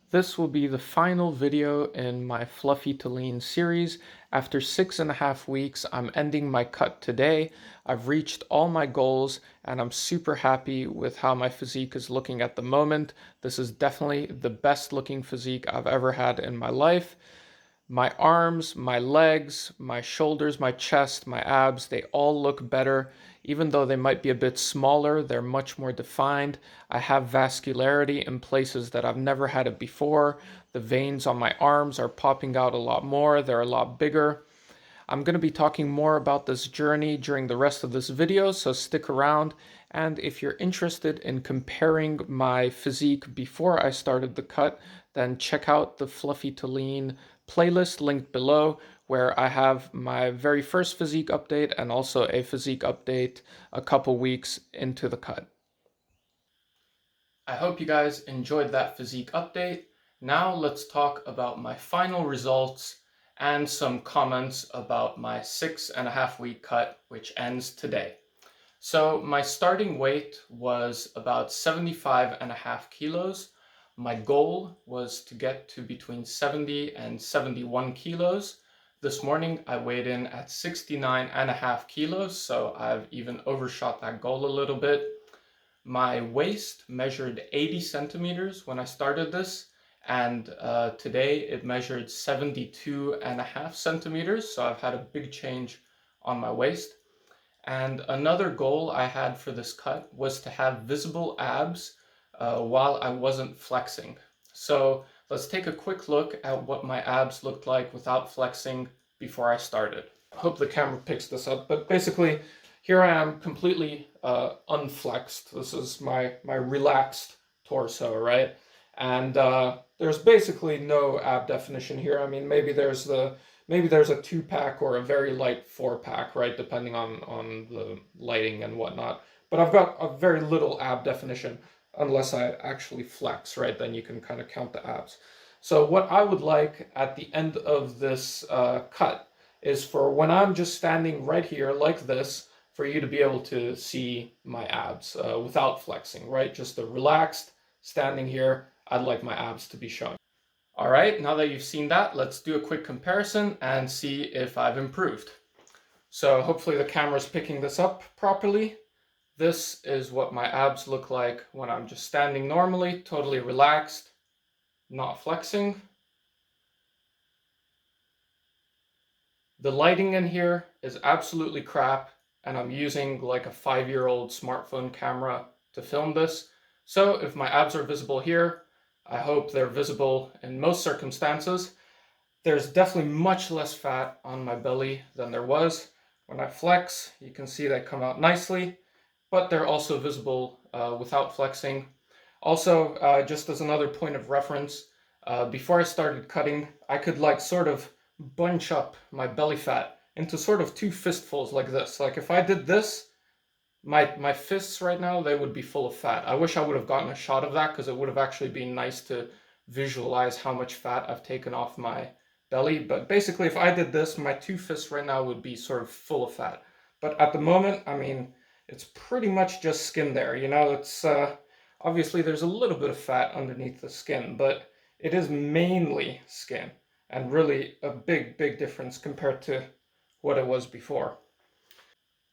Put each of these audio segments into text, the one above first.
This will be the final video in my Fluffy to Lean series. After 6.5 weeks, I'm ending my cut today. I've reached all my goals and I'm super happy with how my physique is looking at the moment. This is definitely the best looking physique I've ever had in my life. My arms, my legs, my shoulders, my chest, my abs, they all look better. Even though they might be a bit smaller, they're much more defined. I have vascularity in places that I've never had it before. The veins on my arms are popping out a lot more. They're a lot bigger. I'm going to be talking more about this journey during the rest of this video, so stick around. And if you're interested in comparing my physique before I started the cut, then check out the Fluffy to Lean playlist linked below, where I have my very first physique update and also a physique update a couple weeks into the cut. I hope you guys enjoyed that physique update. Now let's talk about my final results and some comments about my 6.5 week cut, which ends today. So my starting weight was about 75.5 kilos. My goal was to get to between 70 and 71 kilos. This morning I weighed in at 69.5 kilos, so I've even overshot that goal a little bit. My waist measured 80 centimeters when I started this, and today it measured 72.5 centimeters, so I've had a big change on my waist. And another goal I had for this cut was to have visible abs while I wasn't flexing. So let's take a quick look at what my abs looked like without flexing before I started. I hope the camera picks this up, but basically here I am completely unflexed. This is my relaxed torso, right? And there's basically no ab definition here. I mean, maybe there's a 2-pack or a very light 4-pack, right? Depending on the lighting and whatnot. But I've got a very little ab definition unless I actually flex, right? Then you can kind of count the abs. So what I would like at the end of this cut is for when I'm just standing right here like this, for you to be able to see my abs without flexing, right? Just a relaxed standing here. I'd like my abs to be showing. All right, now that you've seen that, let's do a quick comparison and see if I've improved. So hopefully the camera's picking this up properly. This is what my abs look like when I'm just standing normally, totally relaxed, not flexing. The lighting in here is absolutely crap, and I'm using like a 5-year-old smartphone camera to film this. So if my abs are visible here, I hope they're visible in most circumstances. There's definitely much less fat on my belly than there was. When I flex, you can see they come out nicely, but they're also visible without flexing. Also, just as another point of reference, before I started cutting, I could like sort of bunch up my belly fat into sort of 2 fistfuls like this. Like if I did this, my fists right now, they would be full of fat. I wish I would have gotten a shot of that because it would have actually been nice to visualize how much fat I've taken off my belly. But basically, if I did this, my 2 fists right now would be sort of full of fat. But at the moment, I mean, it's pretty much just skin there. You know, it's obviously there's a little bit of fat underneath the skin, but it is mainly skin, and really a big difference compared to what it was before.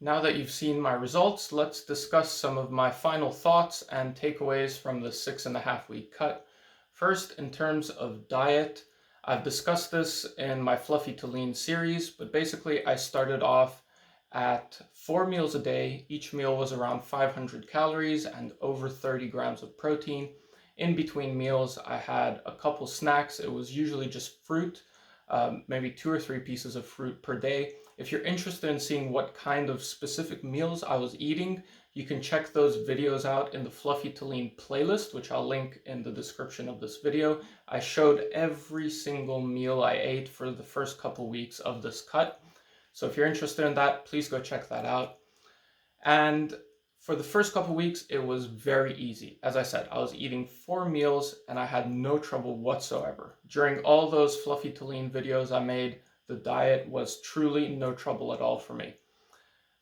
Now that you've seen my results, let's discuss some of my final thoughts and takeaways from the 6.5 week cut. First, in terms of diet, I've discussed this in my Fluffy to Lean series, but basically I started off at 4 meals a day. Each meal was around 500 calories and over 30 grams of protein. In between meals, I had a couple snacks. It was usually just fruit, maybe 2 or 3 pieces of fruit per day. If you're interested in seeing what kind of specific meals I was eating, you can check those videos out in the Fluffy to Lean playlist, which I'll link in the description of this video. I showed every single meal I ate for the first couple weeks of this cut. So if you're interested in that, please go check that out. And for the first couple weeks, it was very easy. As I said, I was eating 4 meals and I had no trouble whatsoever. During all those Fluffy to Lean videos I made, the diet was truly no trouble at all for me.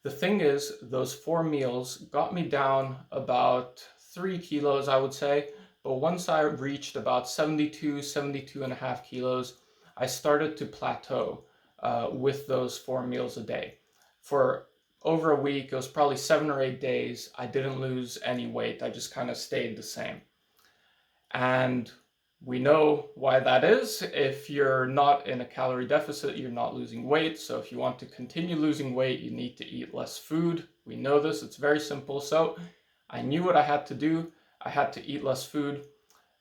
The thing is, those 4 meals got me down about 3 kilos, I would say, But once I reached about 72 and a half kilos, I started to plateau with those 4 meals a day. For over a week, it was probably 7 or 8 days, I didn't lose any weight. I just kind of stayed the same. And we know why that is. If you're not in a calorie deficit, you're not losing weight. So if you want to continue losing weight, you need to eat less food. We know this, it's very simple. So I knew what I had to do. I had to eat less food.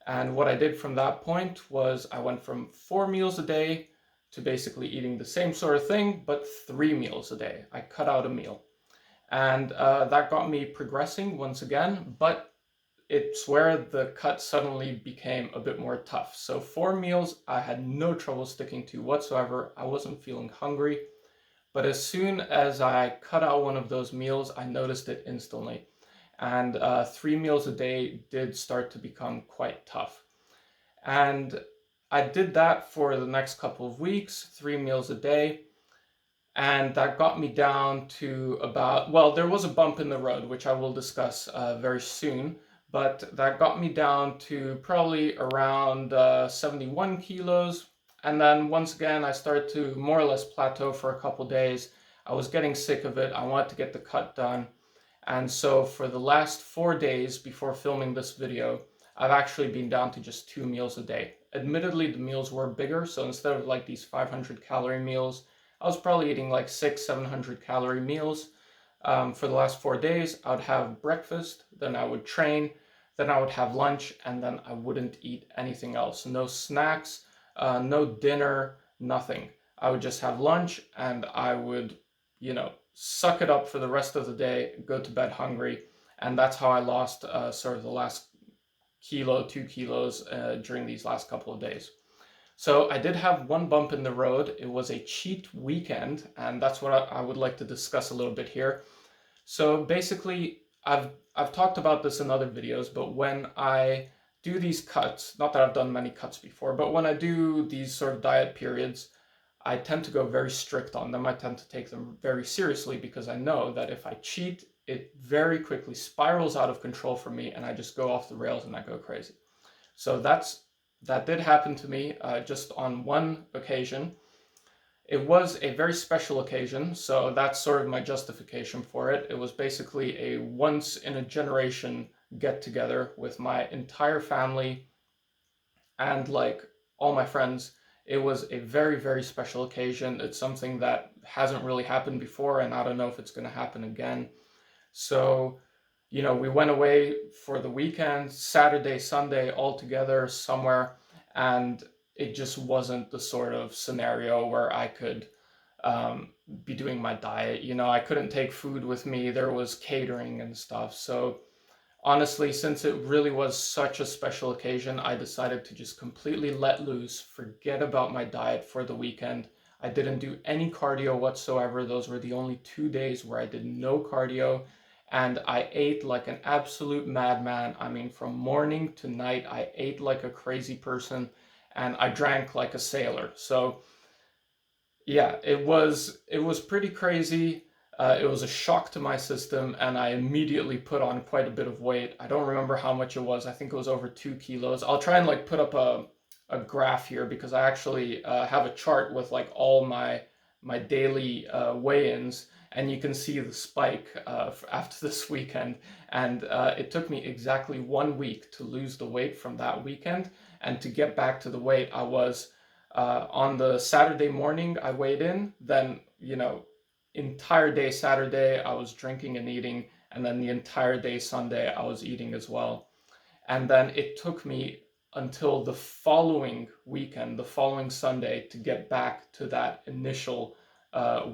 And what I did from that point was I went from 4 meals a day to basically eating the same sort of thing, but 3 meals a day. I cut out a meal. And that got me progressing once again, but it's where the cut suddenly became a bit more tough. So 4 meals I had no trouble sticking to whatsoever. I wasn't feeling hungry, but as soon as I cut out one of those meals, I noticed it instantly. And 3 meals a day did start to become quite tough. And I did that for the next couple of weeks, 3 meals a day. And that got me down to about, well, there was a bump in the road, which I will discuss very soon, but that got me down to probably around 71 kilos. And then once again, I started to more or less plateau for a couple days. I was getting sick of it. I wanted to get the cut done. And so for the last 4 days before filming this video, I've actually been down to just 2 meals a day. Admittedly, the meals were bigger, so instead of like these 500 calorie meals, I was probably eating like 700 calorie meals. For the last 4 days, I would have breakfast, then I would train, then I would have lunch, and then I wouldn't eat anything else. No snacks, no dinner, nothing. I would just have lunch and I would, suck it up for the rest of the day, go to bed hungry. And that's how I lost sort of the last kilo, 2 kilos during these last couple of days. So I did have one bump in the road. It was a cheat weekend, and that's what I would like to discuss a little bit here. So basically, I've talked about this in other videos, but when I do these cuts, not that I've done many cuts before, but when I do these sort of diet periods, I tend to go very strict on them. I tend to take them very seriously because I know that if I cheat, it very quickly spirals out of control for me and I just go off the rails and I go crazy. So that did happen to me just on one occasion. It was a very special occasion, so that's sort of my justification for it. It was basically a once in a generation get together with my entire family and like all my friends. It was a very, very special occasion. It's something that hasn't really happened before, and I don't know if it's going to happen again. So, we went away for the weekend, Saturday, Sunday, all together somewhere, and it just wasn't the sort of scenario where I could be doing my diet. I couldn't take food with me. There was catering and stuff. So honestly, since it really was such a special occasion, I decided to just completely let loose, forget about my diet for the weekend. I didn't do any cardio whatsoever. Those were the only 2 days where I did no cardio. And I ate like an absolute madman. I mean, from morning to night, I ate like a crazy person and I drank like a sailor. So yeah, it was pretty crazy. It was a shock to my system, and I immediately put on quite a bit of weight. I don't remember how much it was. I think it was over 2 kilos. I'll try and like put up a graph here because I actually have a chart with like all my daily weigh-ins, and you can see the spike after this weekend. And it took me exactly 1 week to lose the weight from that weekend, and to get back to the weight I was on the Saturday morning. I weighed in, then entire day Saturday I was drinking and eating, and then the entire day Sunday I was eating as well. And then it took me until the following weekend, the following Sunday, to get back to that initial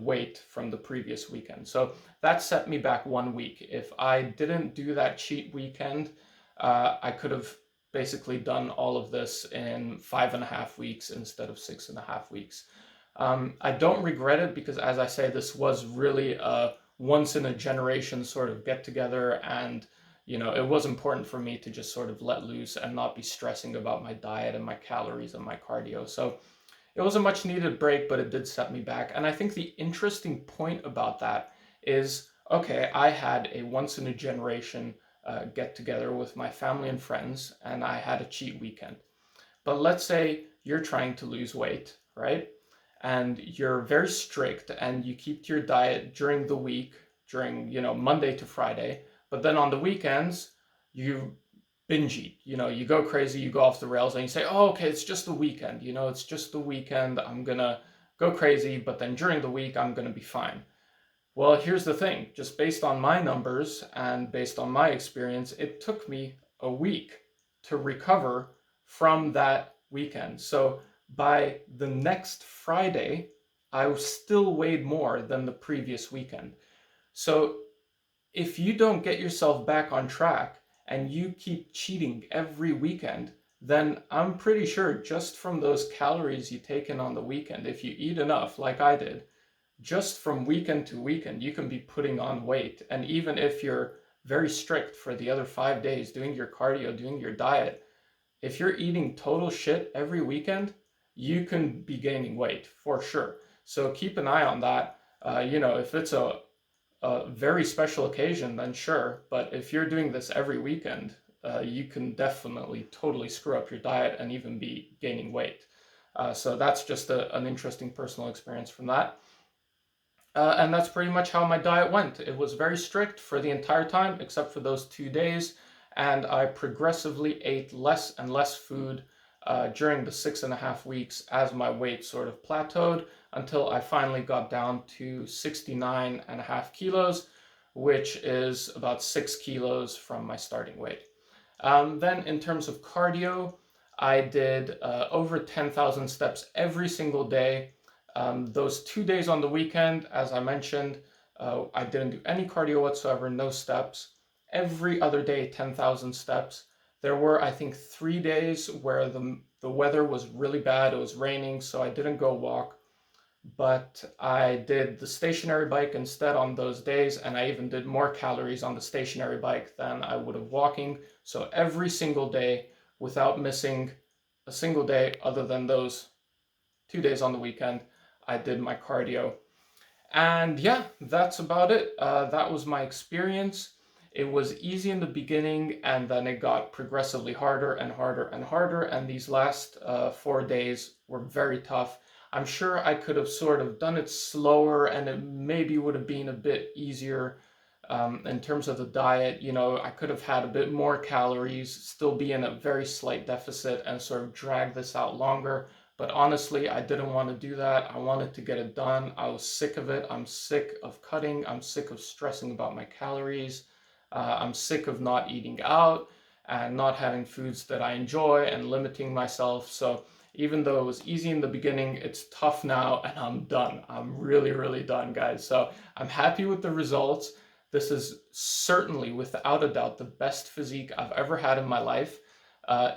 weight from the previous weekend. So that set me back 1 week. If I didn't do that cheat weekend, I could have basically done all of this in 5.5 weeks instead of 6.5 weeks. I don't regret it because, as I say, this was really a once in a generation sort of get together, and it was important for me to just sort of let loose and not be stressing about my diet and my calories and my cardio. So it was a much needed break, but it did set me back. And I think the interesting point about that is, okay, I had a once in a generation get together with my family and friends, and I had a cheat weekend. But let's say you're trying to lose weight, right? And you're very strict and you keep to your diet during the week, during, Monday to Friday. But then on the weekends, you binge eat, you go crazy, you go off the rails and you say, oh, okay, it's just the weekend, it's just the weekend. I'm gonna go crazy, but then during the week, I'm gonna be fine. Well, here's the thing, just based on my numbers and based on my experience, it took me a week to recover from that weekend. So by the next Friday, I still weighed more than the previous weekend. So if you don't get yourself back on track and you keep cheating every weekend, then I'm pretty sure just from those calories you take in on the weekend, if you eat enough like I did, just from weekend to weekend, you can be putting on weight. And even if you're very strict for the other 5 days, doing your cardio, doing your diet, if you're eating total shit every weekend, you can be gaining weight for sure. So keep an eye on that. If it's a very special occasion, then sure. But if you're doing this every weekend, you can definitely totally screw up your diet and even be gaining weight. So that's just an interesting personal experience from that. And that's pretty much how my diet went. It was very strict for the entire time, except for those 2 days. And I progressively ate less and less food during the 6.5 weeks as my weight sort of plateaued until I finally got down to 69.5 kilos, which is about 6 kilos from my starting weight. Then in terms of cardio, I did over 10,000 steps every single day. Those 2 days on the weekend, as I mentioned, I didn't do any cardio whatsoever, no steps. Every other day, 10,000 steps. There were, I think, 3 days where the weather was really bad. It was raining, so I didn't go walk. But I did the stationary bike instead on those days, and I even did more calories on the stationary bike than I would have walking. So every single day, without missing a single day other than those 2 days on the weekend, I did my cardio. And yeah, that's about it. That was my experience. It was easy in the beginning, and then it got progressively harder and harder and harder. And these last 4 days were very tough. I'm sure I could have sort of done it slower, and it maybe would have been a bit easier in terms of the diet. I could have had a bit more calories, still be in a very slight deficit, and sort of drag this out longer. But honestly, I didn't want to do that. I wanted to get it done. I was sick of it. I'm sick of cutting. I'm sick of stressing about my calories. I'm sick of not eating out and not having foods that I enjoy and limiting myself. So even though it was easy in the beginning, it's tough now, and I'm done. I'm really, really done, guys. So I'm happy with the results. This is certainly, without a doubt, the best physique I've ever had in my life.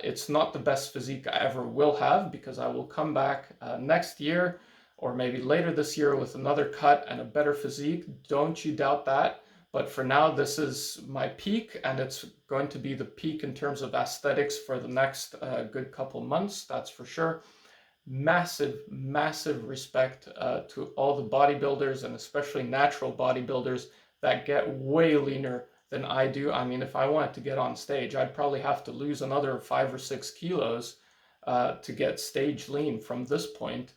It's not the best physique I ever will have, because I will come back next year or maybe later this year with another cut and a better physique. Don't you doubt that. But for now, this is my peak, and it's going to be the peak in terms of aesthetics for the next good couple months, that's for sure. Massive, massive respect to all the bodybuilders, and especially natural bodybuilders that get way leaner than I do. I mean, if I wanted to get on stage, I'd probably have to lose another 5 or 6 kilos to get stage lean from this point.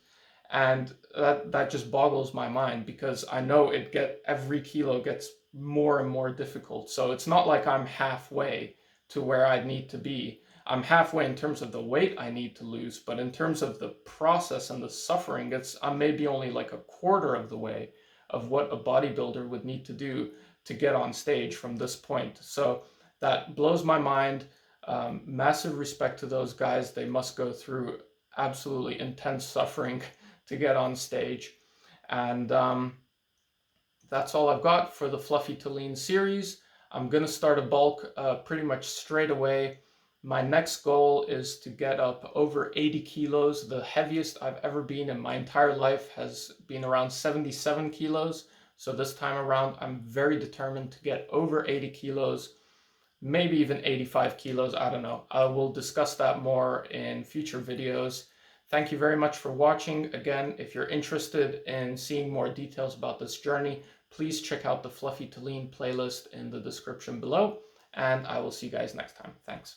And that just boggles my mind, because I know every kilo gets more and more difficult. So it's not like I'm halfway to where I need to be. I'm halfway in terms of the weight I need to lose, but in terms of the process and the suffering, I'm maybe only like a quarter of the way of what a bodybuilder would need to do to get on stage from this point. So that blows my mind. Massive respect to those guys. They must go through absolutely intense suffering to get on stage. And that's all I've got for the Fluffy to Lean series. I'm going to start a bulk pretty much straight away. My next goal is to get up over 80 kilos. The heaviest I've ever been in my entire life has been around 77 kilos. So this time around, I'm very determined to get over 80 kilos, maybe even 85 kilos. I don't know. I will discuss that more in future videos. Thank you very much for watching. Again, if you're interested in seeing more details about this journey, please check out the Fluffy to Lean playlist in the description below. and I will see you guys next time. Thanks.